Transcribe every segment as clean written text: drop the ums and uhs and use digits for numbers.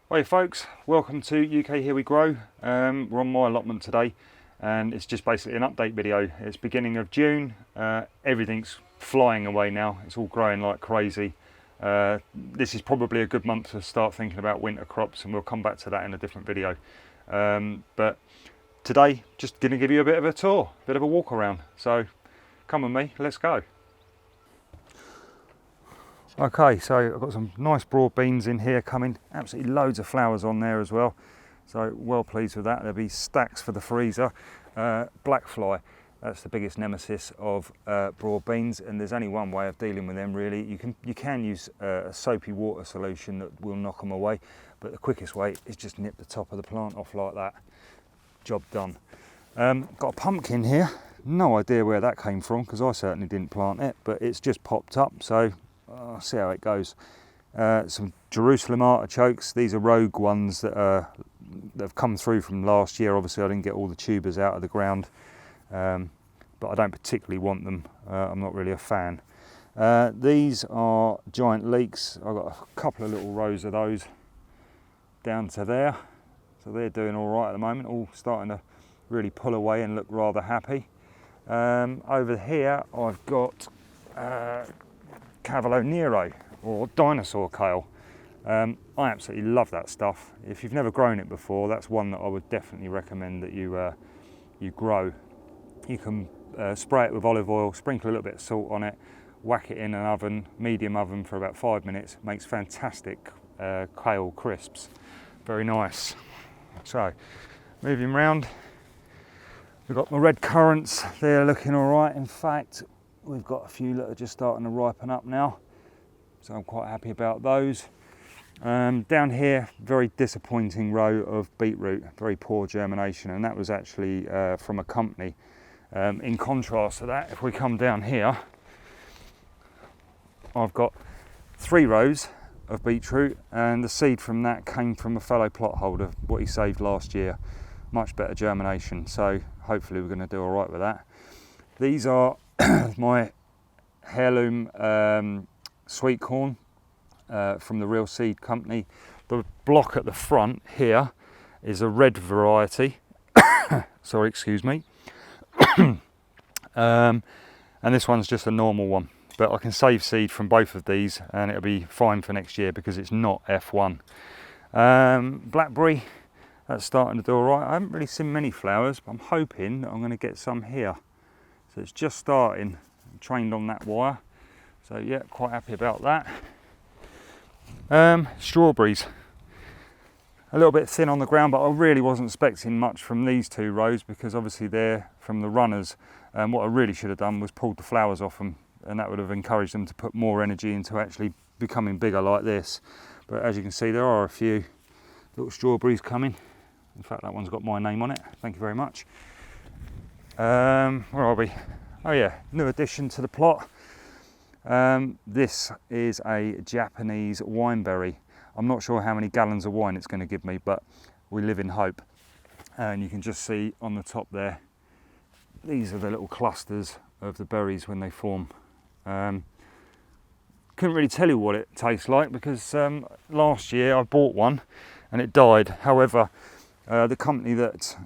Hey folks, welcome to UK Here We Grow. We're on my allotment today and it's just basically an update video. It's beginning of June, everything's flying away now, it's all growing like crazy. This is probably a good month to start thinking about winter crops, and we'll come back to that in a different video. But today, just going to give you a bit of a tour, a bit of a walk around. So come with me, let's go. Okay, so I've got some nice broad beans in here coming, absolutely loads of flowers on there as well. So well pleased with that. There'll be stacks for the freezer. Black fly, that's the biggest nemesis of broad beans, and there's only one way of dealing with them really. You can use a soapy water solution that will knock them away, but the quickest way is just nip the top of the plant off like that. Job done. Got a pumpkin here, no idea where that came from because I certainly didn't plant it, but it's just popped up, so I'll see how it goes. Some Jerusalem artichokes. These are rogue ones that have come through from last year. Obviously I didn't get all the tubers out of the ground, but I don't particularly want them. I'm not really a fan. These are giant leeks. I've got a couple of little rows of those down to there, so they're doing all right at the moment, all starting to really pull away and look rather happy. Over here I've got Cavolo Nero, or dinosaur kale. I absolutely love that stuff. If you've never grown it before, that's one that I would definitely recommend that you grow. You can spray it with olive oil, sprinkle a little bit of salt on it, whack it in an oven, medium oven for about 5 minutes. Makes fantastic kale crisps. Very nice. So, moving round, we've got my red currants. They're looking all right. In fact, we've got a few that are just starting to ripen up now, so I'm quite happy about those. Down here, very disappointing row of beetroot, very poor germination, and that was actually from a company. In contrast to that, if we come down here, I've got 3 rows of beetroot, and the seed from that came from a fellow plot holder, what he saved last year. Much better germination, so hopefully we're going to do all right with that. These are my Heirloom sweet corn from the Real Seed Company. The block at the front here is a red variety. Sorry, excuse me. And this one's just a normal one, but I can save seed from both of these and it'll be fine for next year because it's not F1. Blackberry, that's starting to do all right. I haven't really seen many flowers, but I'm hoping that I'm going to get some here. So it's just starting, I'm trained on that wire. So yeah, quite happy about that. Strawberries, a little bit thin on the ground, but I really wasn't expecting much from these 2 rows because obviously they're from the runners. What I really should have done was pulled the flowers off them, and that would have encouraged them to put more energy into actually becoming bigger like this. But as you can see, there are a few little strawberries coming. In fact, that one's got my name on it. Thank you very much. Where are we? Oh yeah, new addition to the plot. This is a Japanese wineberry. I'm not sure how many gallons of wine it's going to give me, but we live in hope. And you can just see on the top there, these are the little clusters of the berries when they form. Couldn't really tell you what it tastes like because last year I bought one and it died. However, the company that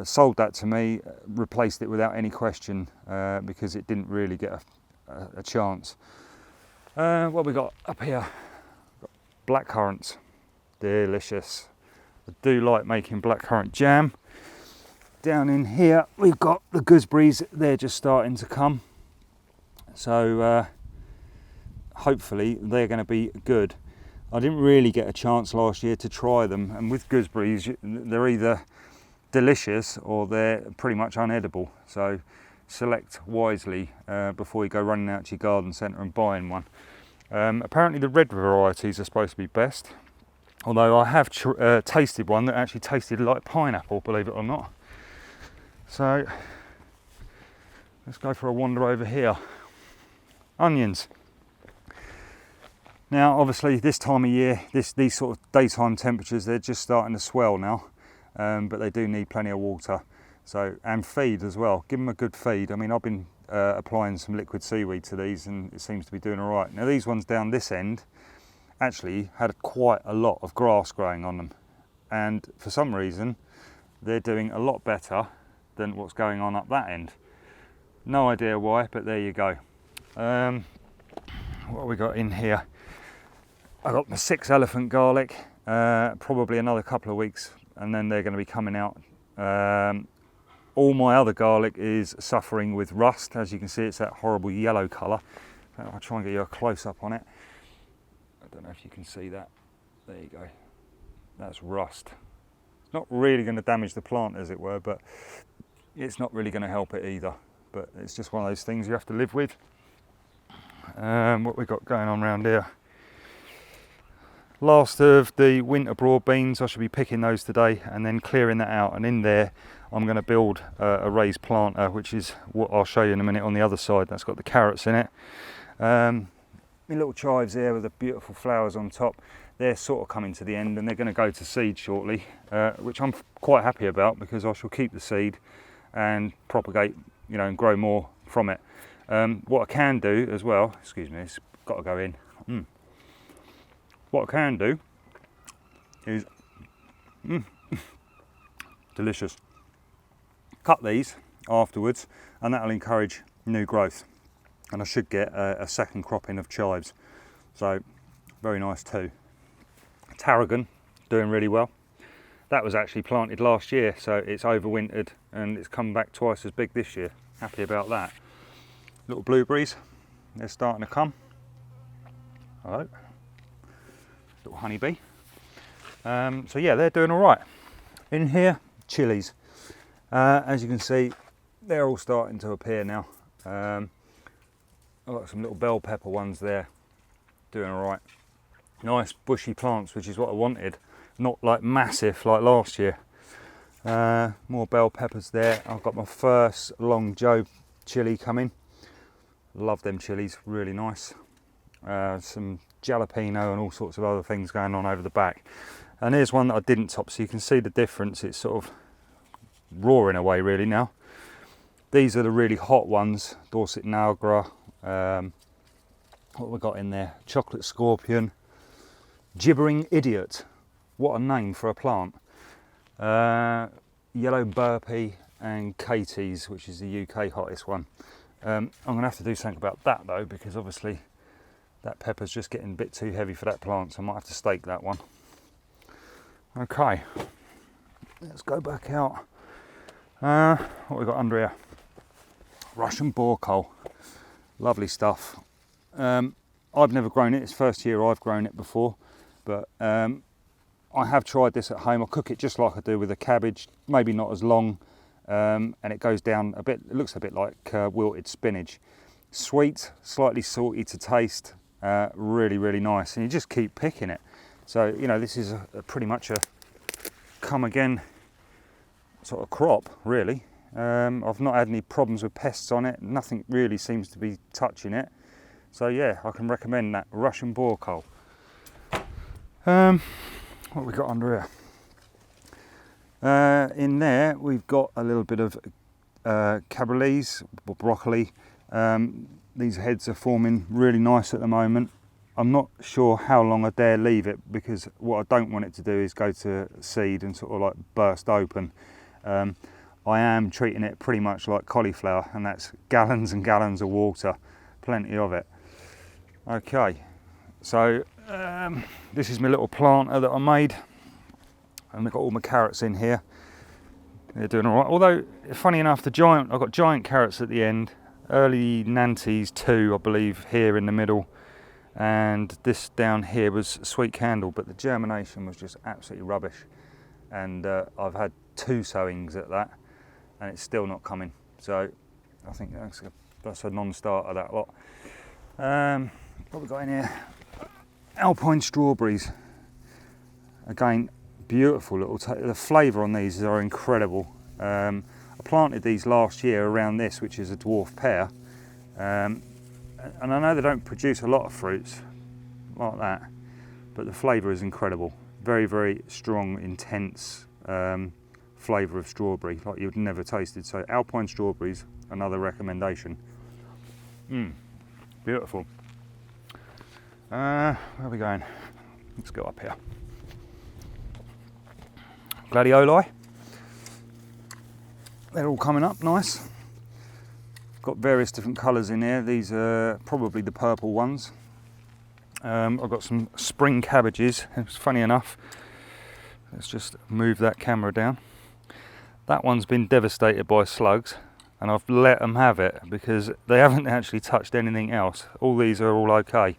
sold that to me replaced it without any question because it didn't really get a chance. What we got up here? Got black currants, delicious. I do like making blackcurrant jam. Down in here we've got the gooseberries. They're just starting to come, so hopefully they're going to be good. I didn't really get a chance last year to try them, and with gooseberries they're either delicious or they're pretty much unedible, so select wisely before you go running out to your garden centre and buying one. Apparently the red varieties are supposed to be best, although I have tasted one that actually tasted like pineapple, believe it or not. So let's go for a wander over here. Onions. Now obviously this time of year, these sort of daytime temperatures, they're just starting to swell now, but they do need plenty of water. So, and feed as well. Give them a good feed. I mean, I've been applying some liquid seaweed to these and it seems to be doing all right. Now these ones down this end, actually had quite a lot of grass growing on them, and for some reason they're doing a lot better than what's going on up that end. No idea why, but there you go. What have we got in here? I got the 6 elephant garlic, probably another couple of weeks and then they're going to be coming out. All my other garlic is suffering with rust. As you can see, it's that horrible yellow colour. I'll try and get you a close-up on it. I don't know if you can see that. There you go. That's rust. It's not really going to damage the plant, as it were, but it's not really going to help it either. But it's just one of those things you have to live with. What we've got going on around here. Last of the winter broad beans. I should be picking those today and then clearing that out. And in there, I'm going to build a raised planter, which is what I'll show you in a minute on the other side. That's got the carrots in it. My little chives here with the beautiful flowers on top. They're sort of coming to the end and they're going to go to seed shortly, which I'm quite happy about because I shall keep the seed and propagate, you know, and grow more from it. What I can do as well, excuse me, it's got to go in. What I can do is, delicious. Cut these afterwards and that'll encourage new growth. And I should get a second cropping of chives. So, very nice too. Tarragon, doing really well. That was actually planted last year, so it's overwintered and it's come back twice as big this year. Happy about that. Little blueberries, they're starting to come. Hello. Little honeybee. So yeah, they're doing all right. In here, chilies. As you can see, they're all starting to appear now. I've got some little bell pepper ones there, doing all right. Nice bushy plants, which is what I wanted. Not like massive like last year. More bell peppers there. I've got my first Long Joe chili coming. Love them chilies, really nice. Some jalapeno and all sorts of other things going on over the back. And here's one that I didn't top, so you can see the difference. It's sort of roaring away really now. These are the really hot ones. Dorset Niagara. What have we got in there? Chocolate Scorpion. Gibbering Idiot. What a name for a plant. Yellow Burpee and Katie's, which is the UK hottest one. I'm going to have to do something about that though, because obviously that pepper's just getting a bit too heavy for that plant, so I might have to stake that one. Okay, let's go back out. What have we got under here? Russian boar coal. Lovely stuff. I've never grown it. It's the first year I've grown it before, but I have tried this at home. I cook it just like I do with a cabbage, maybe not as long, and it goes down a bit. It looks a bit like wilted spinach. Sweet, slightly salty to taste, really, really nice. And you just keep picking it. So, you know, this is pretty much a come again sort of crop, really. I've not had any problems with pests on it. Nothing really seems to be touching it. So yeah, I can recommend that Russian boar coal. What have we got under here? In there we've got a little bit of Carolis Broccoli. These heads are forming really nice at the moment. I'm not sure how long I dare leave it, because what I don't want it to do is go to seed and sort of like burst open. I am treating it pretty much like cauliflower, and that's gallons and gallons of water, plenty of it. Okay, so this is my little planter that I made, and I've got all my carrots in here. They're doing all right. Although, funny enough, I've got giant carrots at the end, early Nantes 2, I believe, here in the middle, and this down here was sweet candle, but the germination was just absolutely rubbish. And I've had 2 sowings at that, and it's still not coming. So I think that's a non-starter, that lot. What have we got in here? Alpine Strawberries. Again, beautiful little, the flavour on these are incredible. I planted these last year around this, which is a dwarf pear. And I know they don't produce a lot of fruits like that, but the flavour is incredible. Very, very strong, intense flavour of strawberry, like you've never tasted. So Alpine Strawberries, another recommendation. Beautiful. Where are we going? Let's go up here. Gladioli. They're all coming up nice. Got various different colours in here. These are probably the purple ones. I've got some spring cabbages. It's funny enough. Let's just move that camera down. That one's been devastated by slugs, and I've let them have it because they haven't actually touched anything else. All these are all okay.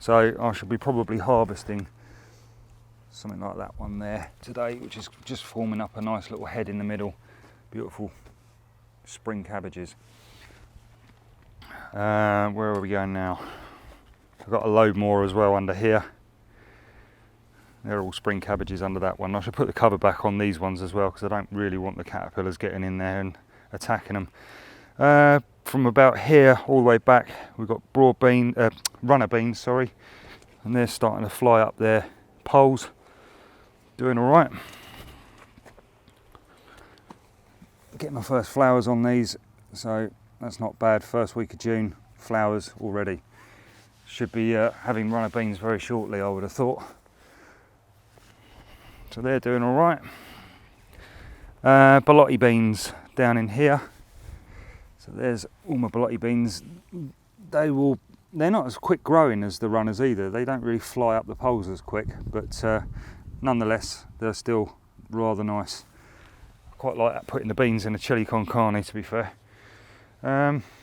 So I should be probably harvesting something like that one there today, which is just forming up a nice little head in the middle. Beautiful spring cabbages. Where are we going now? I've got a load more as well under here. They're all spring cabbages under that one. I should put the cover back on these ones as well because I don't really want the caterpillars getting in there and attacking them. From about here all the way back, we've got runner beans, sorry, and they're starting to fly up their poles. Doing all right. Getting my first flowers on these, so that's not bad. First week of June, flowers already. Should be having runner beans very shortly, I would have thought. So they're doing all right. Borlotti beans down in here. So there's all my borlotti beans. They're not as quick growing as the runners either. They don't really fly up the poles as quick, but nonetheless, they're still rather nice. Quite like putting the beans in a chili con carne, to be fair.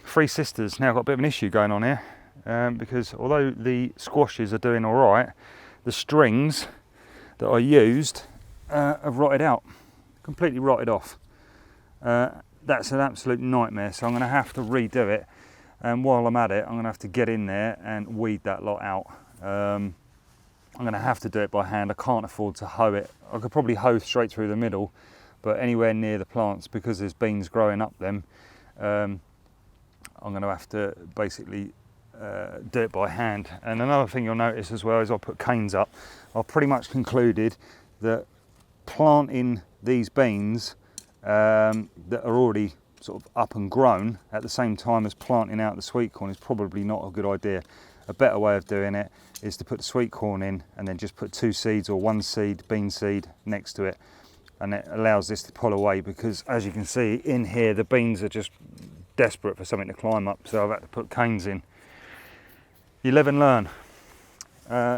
Three Sisters now got a bit of an issue going on here because although the squashes are doing all right, the strings that I used have rotted out, completely rotted off. That's an absolute nightmare, so I'm going to have to redo it. And while I'm at it, I'm going to have to get in there and weed that lot out. I'm going to have to do it by hand. I can't afford to hoe it. I could probably hoe straight through the middle, but anywhere near the plants, because there's beans growing up them, I'm going to have to basically do it by hand. And another thing you'll notice as well is I'll put canes up. I've pretty much concluded that planting these beans that are already sort of up and grown at the same time as planting out the sweet corn is probably not a good idea. A better way of doing it is to put the sweet corn in and then just put 2 seeds or 1 seed, bean seed, next to it, and it allows this to pull away, because as you can see in here the beans are just desperate for something to climb up, so I've had to put canes in. You live and learn.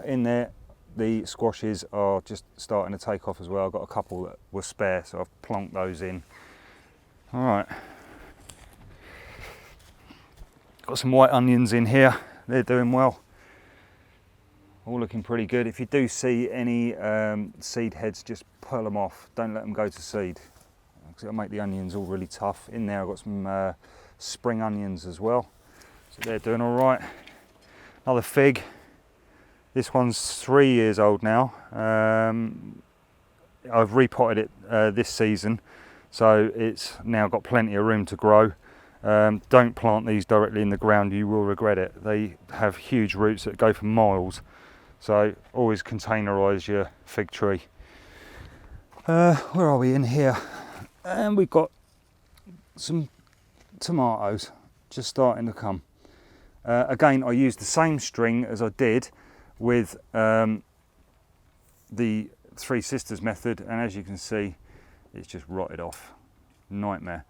In there the squashes are just starting to take off as well. I've got a couple that were spare, so I've plonked those in. Alright, got some white onions in here, they're doing well, all looking pretty good. If you do see any seed heads, just pull them off, don't let them go to seed, because it'll make the onions all really tough. In there I've got some spring onions as well, so they're doing all right. Another fig, this one's 3 years old now. I've repotted it this season, so it's now got plenty of room to grow. Don't plant these directly in the ground, you will regret it. They have huge roots that go for miles, so always containerise your fig tree. Where are we in here? And we've got some tomatoes just starting to come. Again, I used the same string as I did with the Three Sisters method, and as you can see, it's just rotted off. Nightmare.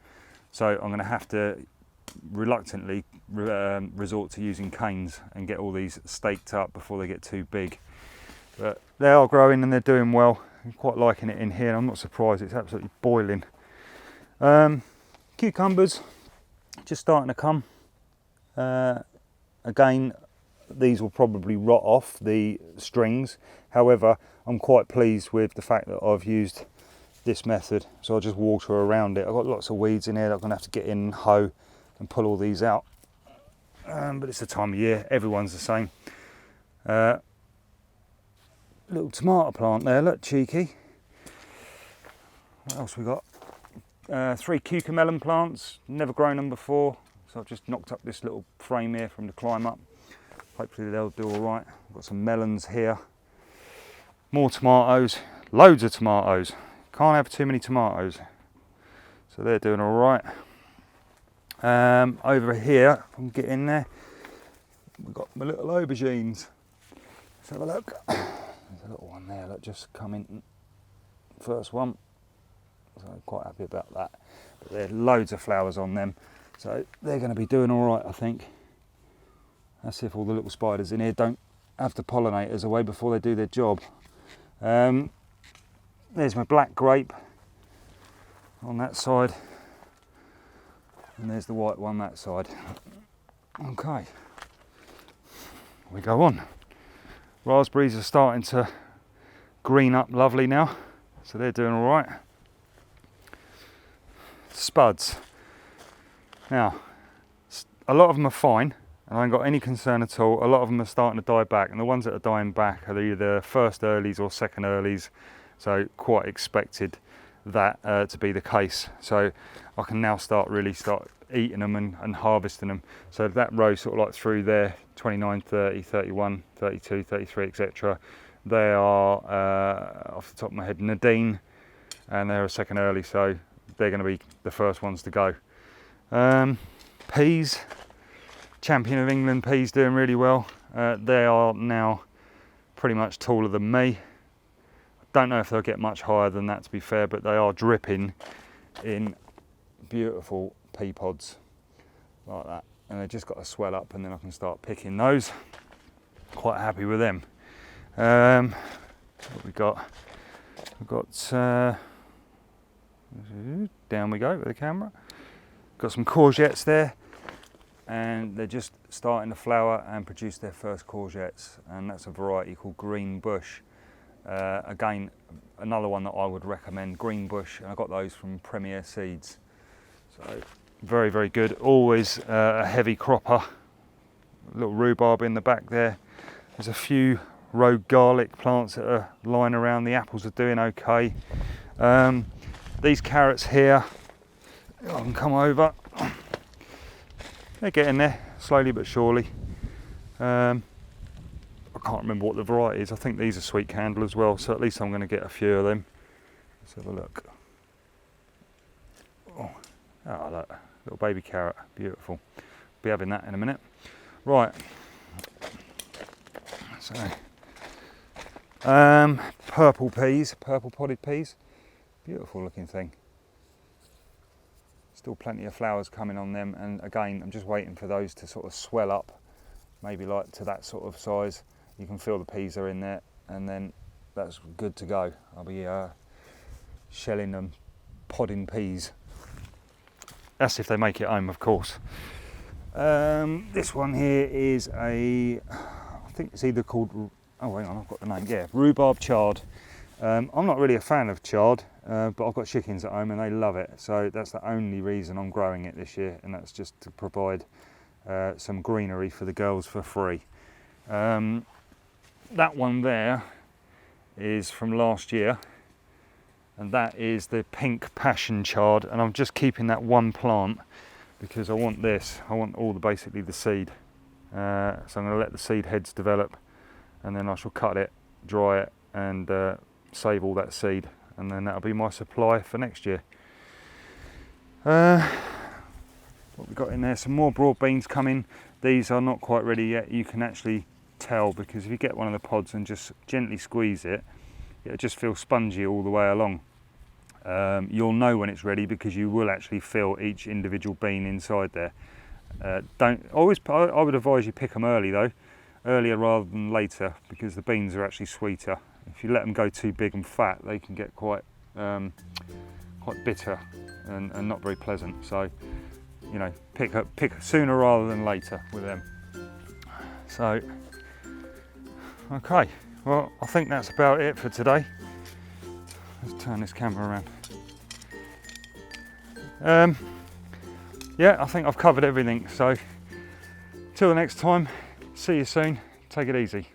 So I'm going to have to reluctantly resort to using canes and get all these staked up before they get too big. But they are growing and they're doing well. I'm quite liking it in here. I'm not surprised, it's absolutely boiling. Cucumbers just starting to come. Again, these will probably rot off the strings. However, I'm quite pleased with the fact that I've used this method, so I'll just water around it. I've got lots of weeds in here that I'm going to have to get in and hoe and pull all these out. But it's the time of year, everyone's the same. Little tomato plant there, look, cheeky. What else we got? 3 Keuka Melon plants, never grown them before, so I've just knocked up this little frame here from the climb up. Hopefully they'll do all right. I've got some melons here. More tomatoes, loads of tomatoes. Can't have too many tomatoes. So they're doing all right. Over here, if I can get in there, we've got my little aubergines. Let's have a look. There's a little one there that just come in, first one, so I'm quite happy about that. But there are loads of flowers on them, so they're going to be doing all right, I think. That's if all the little spiders in here don't have the pollinators away before they do their job. There's my black grape on that side, and there's the white one that side. Okay, we go on. Raspberries are starting to green up lovely now, so they're doing all right. Spuds. Now, a lot of them are fine, and I ain't got any concern at all. A lot of them are starting to die back, and the ones that are dying back are either first earlies or second earlies, so quite expected that to be the case. So I can now start eating them and harvesting them. So that row sort of like through there, 29, 30, 31, 32, 33, etc. They are, off the top of my head, Nadine, and they're a second early, so they're going to be the first ones to go. Peas, Champion of England peas doing really well. They are now pretty much taller than me. Don't know if they'll get much higher than that, to be fair, but they are dripping in beautiful pea pods like that, and they've just got to swell up, and then I can start picking those. Quite happy with them. What we got? We've got down we go with the camera. Got some courgettes there, and they're just starting to flower and produce their first courgettes, and that's a variety called Green Bush. Again, another one that I would recommend, Green Bush, and I got those from Premier Seeds. So very, very good. Always a heavy cropper. A little rhubarb in the back there. There's a few rogue garlic plants that are lying around. The apples are doing okay. These carrots here, I can come over. They're getting there, slowly but surely. I can't remember what the variety is. I think these are sweet candle as well, so at least I'm going to get a few of them. Let's have a look. Oh, look, little baby carrot, beautiful. Be having that in a minute. Right. So, purple peas, purple podded peas, beautiful looking thing. Still plenty of flowers coming on them, and again, I'm just waiting for those to sort of swell up, maybe like to that sort of size. You can feel the peas are in there, and then that's good to go. I'll be shelling them, podding peas. That's if they make it home, of course. This one here is I think it's either called, oh hang on, I've got the name, yeah, Rhubarb Chard. I'm not really a fan of chard, but I've got chickens at home and they love it, so that's the only reason I'm growing it this year, and that's just to provide some greenery for the girls for free. That one there is from last year, and that is the pink passion chard, and I'm just keeping that one plant because I want this. I want basically the seed. So I'm going to let the seed heads develop, and then I shall cut it, dry it, and save all that seed, and then that'll be my supply for next year. What we got in there? Some more broad beans coming. These are not quite ready yet. You can actually tell because if you get one of the pods and just gently squeeze it, it just feels spongy all the way along. You'll know when it's ready because you will actually feel each individual bean inside there. I would advise you pick them early though, earlier rather than later, because the beans are actually sweeter. If you let them go too big and fat, they can get quite bitter and not very pleasant. So, you know, pick sooner rather than later with them. So, okay, well, I think that's about it for today. Let's turn this camera around. Yeah, I think I've covered everything. So, till the next time, see you soon. Take it easy.